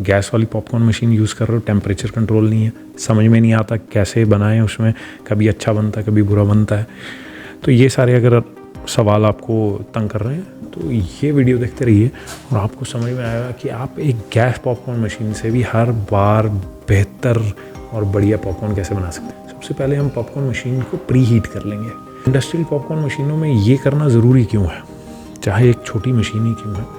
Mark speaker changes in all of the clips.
Speaker 1: Gas वाली popcorn machine use कर रहे हो, टेम्परेचर कंट्रोल नहीं है, समझ में नहीं आता कैसे बनाएं, उसमें कभी अच्छा बनता है कभी बुरा बनता है। तो ये सारे अगर सवाल आपको तंग कर रहे हैं तो ये वीडियो देखते रहिए और आपको समझ में आएगा कि आप एक गैस पॉपकॉर्न मशीन से भी हर बार बेहतर और बढ़िया पॉपकॉर्न कैसे बना सकते हैं। सबसे पहले हम पॉपकॉर्न मशीन को प्री हीट कर लेंगे। इंडस्ट्रियल पॉपकॉर्न मशीनों में ये करना ज़रूरी क्यों है, चाहे एक छोटी मशीन ही क्यों है।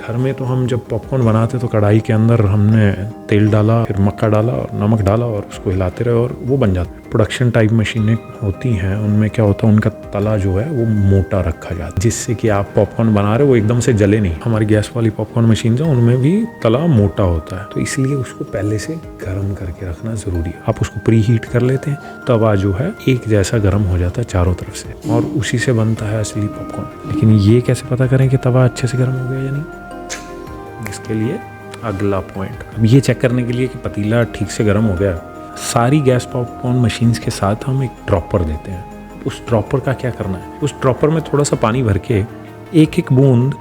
Speaker 1: घर में तो हम जब पॉपकॉर्न बनाते तो कढ़ाई के अंदर हमने तेल डाला, फिर मक्का डाला और नमक डाला और उसको हिलाते रहे और वो बन जाता है। प्रोडक्शन टाइप मशीनें होती हैं, उनमें क्या होता है, उनका तला जो है वो मोटा रखा जाता है जिससे कि आप पॉपकॉर्न बना रहे हो वो एकदम से जले नहीं। हमारी गैस वाली पॉपकॉर्न मशीन है उनमें भी तला मोटा होता है, तो इसलिए उसको पहले से गर्म करके रखना ज़रूरी है। आप उसको प्री हीट कर लेते हैं, तवा जो है एक जैसा गर्म हो जाता है चारों तरफ से और उसी से बनता है असली पॉपकॉर्न। लेकिन ये कैसे पता करें कि तवा अच्छे से गर्म हो गया या नहीं, इसके लिए अगला पॉइंट, अब ये चेक करने के लिए कि पतीला ठीक से गर्म हो गया, सारी गैस पॉपकॉर्न मशीन्स के साथ हम एक ड्रॉपर देते हैं। उस ड्रॉपर का क्या करना है, उस ड्रॉपर में थोड़ा सा पानी भर के एक एक बूंद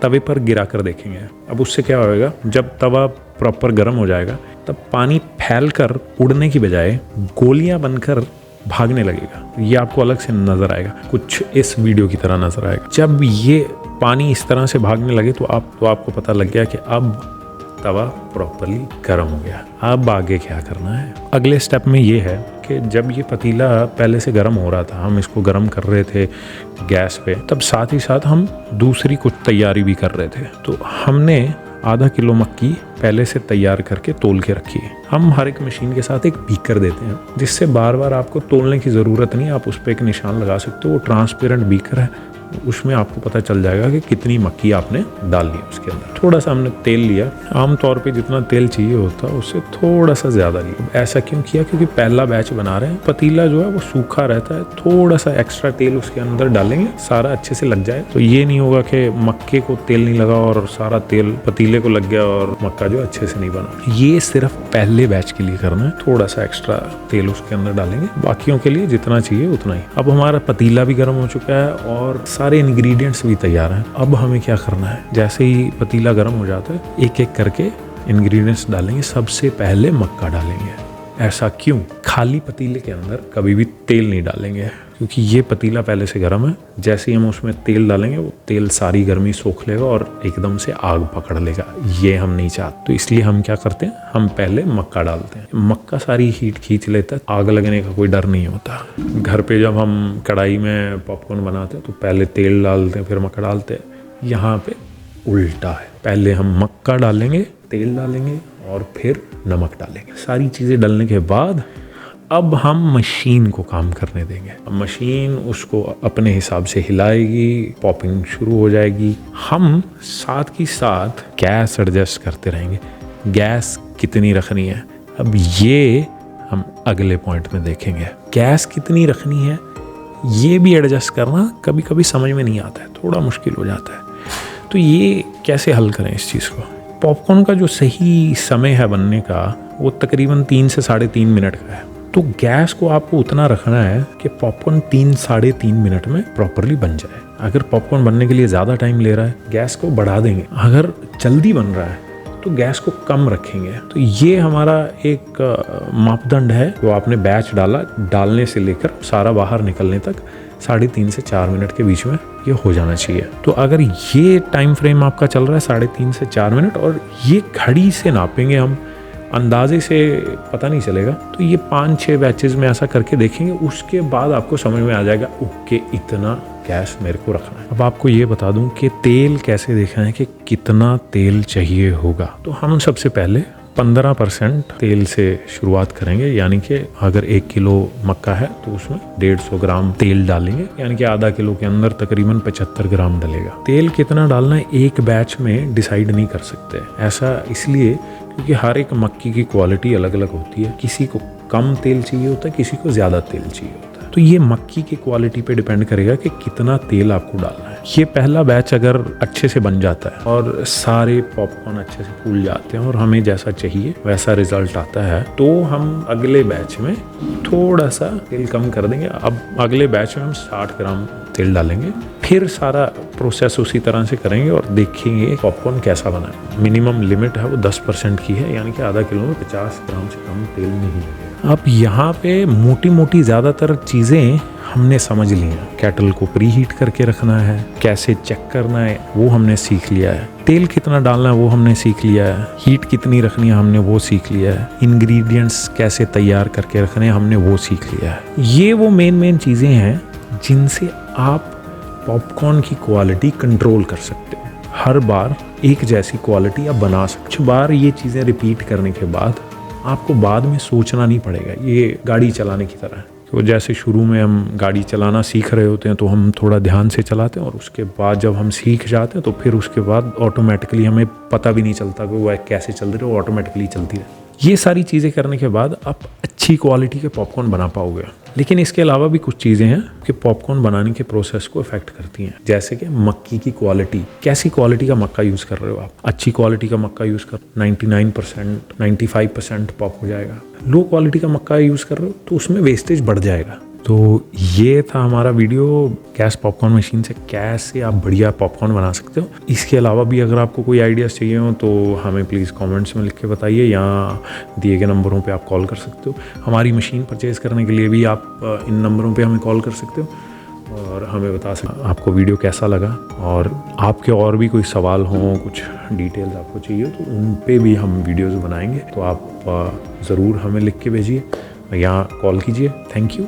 Speaker 1: तवे पर गिरा कर देखेंगे। अब उससे क्या होएगा, जब तवा प्रॉपर गर्म हो जाएगा तब पानी फैल कर उड़ने की बजाय गोलियां बनकर भागने लगेगा। ये आपको अलग से नज़र आएगा, कुछ इस वीडियो की तरह नज़र आएगा। जब ये पानी इस तरह से भागने लगे तो आपको पता लग गया कि अब तवा प्रॉपरली गर्म हो गया। अब आगे क्या करना है, अगले स्टेप में ये है कि जब ये पतीला पहले से गर्म हो रहा था, हम इसको गर्म कर रहे थे गैस पे, तब साथ ही साथ हम दूसरी कुछ तैयारी भी कर रहे थे। तो हमने आधा किलो मक्की पहले से तैयार करके तोल के रखी है। हम हर एक मशीन के साथ एक बीकर देते हैं जिससे बार बार आपको तोलने की ज़रूरत नहीं, आप उस पर एक निशान लगा सकते हो। वो ट्रांसपेरेंट बीकर है, उसमें आपको पता चल जाएगा कि कितनी मक्की आपने डालनी है उसके अंदर। थोड़ा सा हमने तेल लिया, आमतौर पे जितना तेल चाहिए होता है उससे थोड़ा सा ज़्यादा लिया। ऐसा क्यों किया, क्योंकि पहला बैच बना रहे हैं, पतीला जो है वो सूखा रहता है, थोड़ा सा एक्स्ट्रा तेल उसके अंदर डालेंगे, सारा अच्छे से लग जाए। तो ये नहीं होगा कि मक्के को तेल नहीं लगा और सारा तेल पतीले को लग गया और मक्का जो अच्छे से नहीं बना। ये सिर्फ पहले बैच के लिए करना है, थोड़ा सा एक्स्ट्रा तेल उसके अंदर डालेंगे, बाकियों के लिए जितना चाहिए उतना ही। अब हमारा पतीला भी गर्म हो चुका है और सारे इंग्रेडिएंट्स भी तैयार हैं। अब हमें क्या करना है, जैसे ही पतीला गर्म हो जाता है एक एक करके इंग्रेडिएंट्स डालेंगे। सबसे पहले मक्का डालेंगे। ऐसा क्यों, खाली पतीले के अंदर कभी भी तेल नहीं डालेंगे क्योंकि ये पतीला पहले से गर्म है। जैसे ही हम उसमें तेल डालेंगे वो तेल सारी गर्मी सोख लेगा और एकदम से आग पकड़ लेगा, ये हम नहीं चाहते। तो इसलिए हम क्या करते हैं, हम पहले मक्का डालते हैं। मक्का सारी हीट खींच लेता है, आग लगने का कोई डर नहीं होता। घर पे जब हम कढ़ाई में पॉपकॉर्न बनाते हैं तो पहले तेल डालते हैं फिर मक्का डालते हैं। यहाँ पे उल्टा है, पहले हम मक्का डालेंगे, तेल डालेंगे और फिर नमक डालेंगे। सारी चीज़ें डालने के बाद अब हम मशीन को काम करने देंगे। अब मशीन उसको अपने हिसाब से हिलाएगी, पॉपिंग शुरू हो जाएगी। हम साथ ही साथ गैस एडजस्ट करते रहेंगे। गैस कितनी रखनी है, अब ये हम अगले पॉइंट में देखेंगे। गैस कितनी रखनी है ये भी एडजस्ट करना कभी कभी समझ में नहीं आता है, थोड़ा मुश्किल हो जाता है। तो ये कैसे हल करें इस चीज़ को। पॉपकॉर्न का जो सही समय है बनने का वो तकरीबन 3 से 3.5 मिनट का है। तो गैस को आपको उतना रखना है कि पॉपकॉर्न 3-3.5 मिनट में प्रॉपरली बन जाए। अगर पॉपकॉर्न बनने के लिए ज़्यादा टाइम ले रहा है, गैस को बढ़ा देंगे। अगर जल्दी बन रहा है तो गैस को कम रखेंगे। तो ये हमारा एक मापदंड है। वो आपने बैच डाला, डालने से लेकर सारा बाहर निकलने तक 3.5 से 4 मिनट के बीच में ये हो जाना चाहिए। तो अगर ये टाइम फ्रेम आपका चल रहा है 3.5 से 4 मिनट और ये घड़ी से नापेंगे हम, अंदाजे से पता नहीं चलेगा। तो ये 5-6 बैचेस में ऐसा करके देखेंगे, उसके बाद आपको समझ में आ जाएगा ओके इतना गैस मेरे को रखना है। अब आपको ये बता दूं कि तेल कैसे देखना है कि कितना तेल चाहिए होगा। तो हम सबसे पहले 15% तेल से शुरुआत करेंगे, यानी कि अगर 1 किलो मक्का है तो उसमें 150 ग्राम तेल डालेंगे, यानी कि आधा किलो के अंदर तकरीबन 75 ग्राम डलेगा। तेल कितना डालना है एक बैच में डिसाइड नहीं कर सकते। ऐसा इसलिए क्योंकि हर एक मक्की की क्वालिटी अलग अलग होती है। किसी को कम तेल चाहिए होता है, किसी को ज़्यादा तेल चाहिए होता है। तो ये मक्की की क्वालिटी पे डिपेंड करेगा कि कितना तेल आपको डालना है। ये पहला बैच अगर अच्छे से बन जाता है और सारे पॉपकॉर्न अच्छे से फूल जाते हैं और हमें जैसा चाहिए वैसा रिजल्ट आता है, तो हम अगले बैच में थोड़ा सा तेल कम कर देंगे। अब अगले बैच में हम 60 ग्राम तेल डालेंगे, फिर सारा प्रोसेस उसी तरह से करेंगे और देखेंगे पॉपकॉर्न कैसा बना है। मिनिमम लिमिट है वो 10% की है, यानी कि आधा किलो में 50 ग्राम से कम तेल नहीं लगेगा। अब यहाँ पे मोटी मोटी ज़्यादातर चीज़ें हमने समझ ली हैं। केटल को प्री हीट करके रखना है, कैसे चेक करना है वो हमने सीख लिया है, तेल कितना डालना है वो हमने सीख लिया है, हीट कितनी रखनी है हमने वो सीख लिया है, इंग्रेडिएंट्स कैसे तैयार करके रखने हैं हमने वो सीख लिया है। ये वो मेन चीज़ें हैं जिनसे आप पॉपकॉर्न की क्वालिटी कंट्रोल कर सकते हो। हर बार एक जैसी क्वालिटी आप बना सकते हो। कुछ बार ये चीज़ें रिपीट करने के बाद आपको बाद में सोचना नहीं पड़ेगा। ये गाड़ी चलाने की तरह है। तो जैसे शुरू में हम गाड़ी चलाना सीख रहे होते हैं तो हम थोड़ा ध्यान से चलाते हैं, और उसके बाद जब हम सीख जाते हैं तो फिर उसके बाद ऑटोमेटिकली हमें पता भी नहीं चलता कि वो कैसे चल रही है, वो ऑटोमेटिकली चलती है। ये सारी चीज़ें करने के बाद आप अच्छी क्वालिटी के पॉपकॉर्न बना पाओगे। लेकिन इसके अलावा भी कुछ चीज़ें हैं कि पॉपकॉर्न बनाने के प्रोसेस को इफेक्ट करती हैं, जैसे कि मक्की की क्वालिटी। कैसी क्वालिटी का मक्का यूज़ कर रहे हो आप? अच्छी क्वालिटी का मक्का यूज़ कर 99%, 95% पॉप हो जाएगा। लो क्वालिटी का मक्का यूज़ कर रहे हो तो उसमें वेस्टेज बढ़ जाएगा। तो ये था हमारा वीडियो, गैस पॉपकॉर्न मशीन से कैसे आप बढ़िया पॉपकॉर्न बना सकते हो। इसके अलावा भी अगर आपको कोई आइडियाज़ चाहिए हो तो हमें प्लीज़ कमेंट्स में लिख के बताइए, या दिए गए नंबरों पे आप कॉल कर सकते हो। हमारी मशीन परचेज़ करने के लिए भी आप इन नंबरों पे हमें कॉल कर सकते हो और हमें बता सकते आपको वीडियो कैसा लगा। और आपके और भी कोई सवाल हों, कुछ डिटेल्स आपको चाहिए तो उन पे भी हम वीडियोज़ बनाएंगे, तो आप ज़रूर हमें लिख के भेजिए या कॉल कीजिए। Thank you.